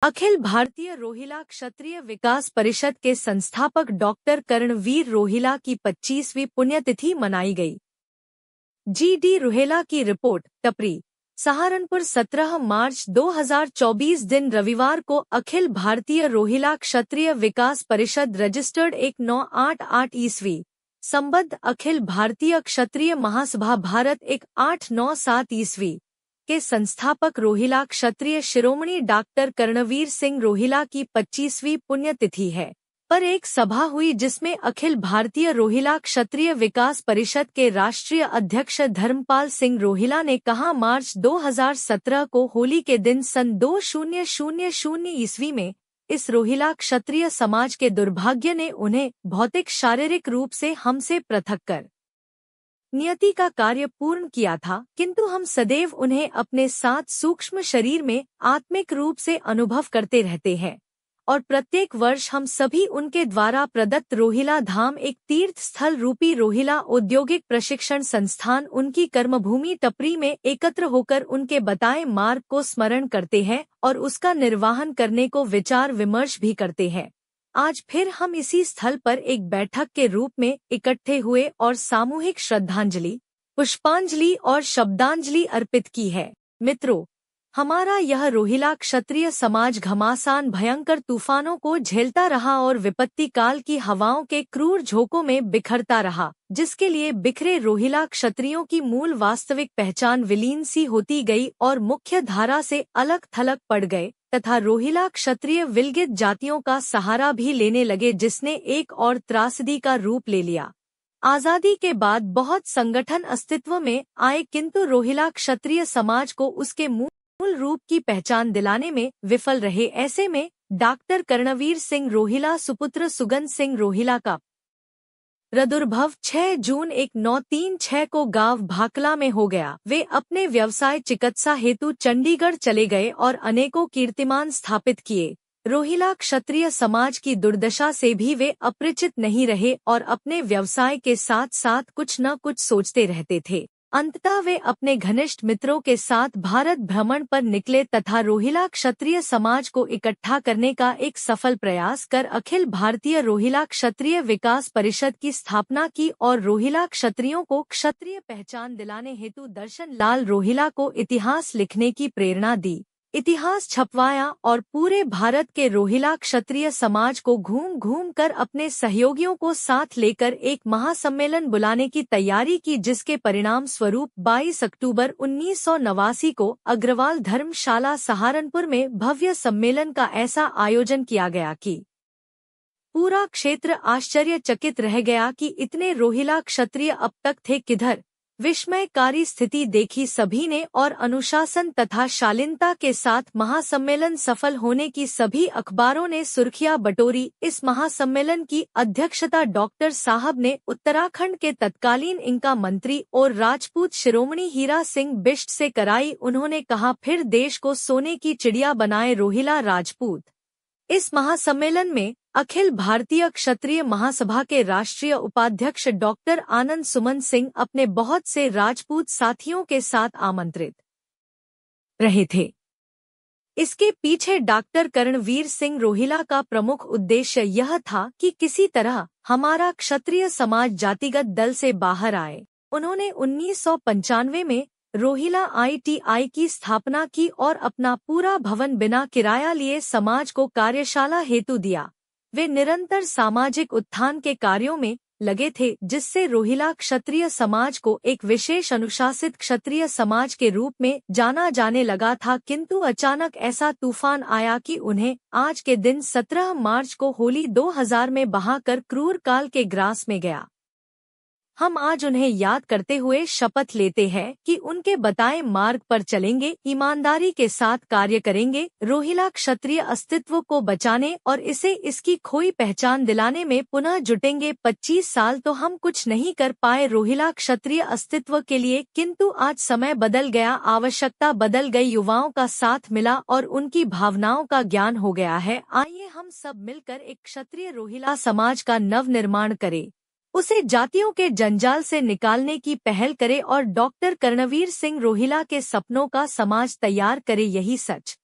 अखिल भारतीय रोहिला क्षत्रिय विकास परिषद के संस्थापक डॉक्टर कर्णवीर रोहिला की 25वीं पुण्यतिथि मनाई गई। जी.डी. रोहिला की रिपोर्ट। टपरी, सहारनपुर 17 मार्च 2024 दिन रविवार को अखिल भारतीय रोहिला क्षत्रिय विकास परिषद रजिस्टर्ड 1988 ईस्वी संबद्ध अखिल भारतीय क्षत्रिय महासभा भारत 1897 ईस्वी के संस्थापक रोहिला क्षत्रिय शिरोमणि डॉक्टर कर्णवीर सिंह रोहिला की 25वीं पुण्यतिथि है पर एक सभा हुई जिसमें अखिल भारतीय रोहिला क्षत्रिय विकास परिषद के राष्ट्रीय अध्यक्ष धर्मपाल सिंह रोहिला ने कहा मार्च 2017 को होली के दिन सन 2000 ईस्वी में इस रोहिला क्षत्रिय समाज के दुर्भाग्य ने उन्हें भौतिक शारीरिक रूप से हमसे पृथक कर नियति का कार्य पूर्ण किया था, किंतु हम सदैव उन्हें अपने साथ सूक्ष्म शरीर में आत्मिक रूप से अनुभव करते रहते हैं और प्रत्येक वर्ष हम सभी उनके द्वारा प्रदत्त रोहिला धाम एक तीर्थ स्थल रूपी रोहिला औद्योगिक प्रशिक्षण संस्थान उनकी कर्मभूमि टपरी में एकत्र होकर उनके बताए मार्ग को स्मरण करते हैं और उसका निर्वाहन करने को विचार विमर्श भी करते हैं। आज फिर हम इसी स्थल पर एक बैठक के रूप में इकट्ठे हुए और सामूहिक श्रद्धांजलि, पुष्पांजलि और शब्दांजलि अर्पित की है। मित्रों, हमारा यह रोहिला क्षत्रिय समाज घमासान भयंकर तूफानों को झेलता रहा और विपत्ति काल की हवाओं के क्रूर झोंकों में बिखरता रहा, जिसके लिए बिखरे रोहिला क्षत्रियों की मूल वास्तविक पहचान विलीन सी होती गई और मुख्य धारा से अलग थलग पड़ गए तथा रोहिला क्षत्रिय विलगित जातियों का सहारा भी लेने लगे, जिसने एक और त्रासदी का रूप ले लिया। आजादी के बाद बहुत संगठन अस्तित्व में आए, किंतु रोहिला क्षत्रिय समाज को उसके मूल रूप की पहचान दिलाने में विफल रहे। ऐसे में डॉक्टर कर्णवीर सिंह रोहिला सुपुत्र सुगंध सिंह रोहिला का प्रादुर्भव 6 जून 1936 को गांव भाकला में हो गया। वे अपने व्यवसाय चिकित्सा हेतु चंडीगढ़ चले गए और अनेकों कीर्तिमान स्थापित किए। रोहिला क्षत्रिय समाज की दुर्दशा से भी वे अपरिचित नहीं रहे और अपने व्यवसाय के साथ साथ कुछ न कुछ सोचते रहते थे। अंततः वे अपने घनिष्ठ मित्रों के साथ भारत भ्रमण पर निकले तथा रोहिला क्षत्रिय समाज को इकट्ठा करने का एक सफल प्रयास कर अखिल भारतीय रोहिला क्षत्रिय विकास परिषद की स्थापना की और रोहिला क्षत्रियों को क्षत्रिय पहचान दिलाने हेतु दर्शन लाल रोहिला को इतिहास लिखने की प्रेरणा दी। इतिहास छपवाया और पूरे भारत के रोहिला क्षत्रिय समाज को घूम घूम कर अपने सहयोगियों को साथ लेकर एक महासम्मेलन बुलाने की तैयारी की, जिसके परिणाम स्वरूप 22 अक्टूबर 1989 को अग्रवाल धर्मशाला सहारनपुर में भव्य सम्मेलन का ऐसा आयोजन किया गया कि पूरा क्षेत्र आश्चर्यचकित रह गया कि इतने रोहिला क्षत्रिय अब तक थे किधर। विस्मयकारी स्थिति देखी सभी ने और अनुशासन तथा शालीनता के साथ महासम्मेलन सफल होने की सभी अखबारों ने सुर्खियां बटोरी। इस महासम्मेलन की अध्यक्षता डॉक्टर साहब ने उत्तराखंड के तत्कालीन इंका मंत्री और राजपूत शिरोमणि हीरा सिंह बिष्ट से कराई। उन्होंने कहा, फिर देश को सोने की चिड़िया बनाए रोहिला राजपूत। इस महासम्मेलन में अखिल भारतीय क्षत्रिय महासभा के राष्ट्रीय उपाध्यक्ष डॉक्टर आनंद सुमन सिंह अपने बहुत से राजपूत साथियों के साथ आमंत्रित रहे थे। इसके पीछे डॉक्टर कर्णवीर सिंह रोहिला का प्रमुख उद्देश्य यह था कि किसी तरह हमारा क्षत्रिय समाज जातिगत दल से बाहर आए। उन्होंने 1995 में रोहिला ITI की स्थापना की और अपना पूरा भवन बिना किराया लिए समाज को कार्यशाला हेतु दिया। वे निरंतर सामाजिक उत्थान के कार्यों में लगे थे, जिससे रोहिला क्षत्रिय समाज को एक विशेष अनुशासित क्षत्रिय समाज के रूप में जाना जाने लगा था। किंतु अचानक ऐसा तूफान आया कि उन्हें आज के दिन 17 मार्च को होली 2000 में बहाकर क्रूर काल के ग्रास में गया। हम आज उन्हें याद करते हुए शपथ लेते हैं कि उनके बताए मार्ग पर चलेंगे, ईमानदारी के साथ कार्य करेंगे, रोहिला क्षत्रिय अस्तित्व को बचाने और इसे इसकी खोई पहचान दिलाने में पुनः जुटेंगे। 25 साल तो हम कुछ नहीं कर पाए रोहिला क्षत्रिय अस्तित्व के लिए, किंतु आज समय बदल गया, आवश्यकता बदल गई, युवाओं का साथ मिला और उनकी भावनाओं का ज्ञान हो गया है। आइए हम सब मिलकर एक क्षत्रिय रोहिला समाज का नव निर्माण करें, उसे जातियों के जंजाल से निकालने की पहल करे और डॉक्टर कर्णवीर सिंह रोहिला के सपनों का समाज तैयार करे। यही सच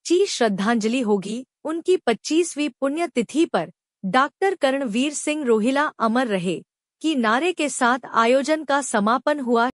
सच्ची श्रद्धांजलि होगी। उनकी 25वीं पुण्यतिथि पर डॉक्टर कर्णवीर सिंह रोहिला अमर रहे की नारे के साथ आयोजन का समापन हुआ।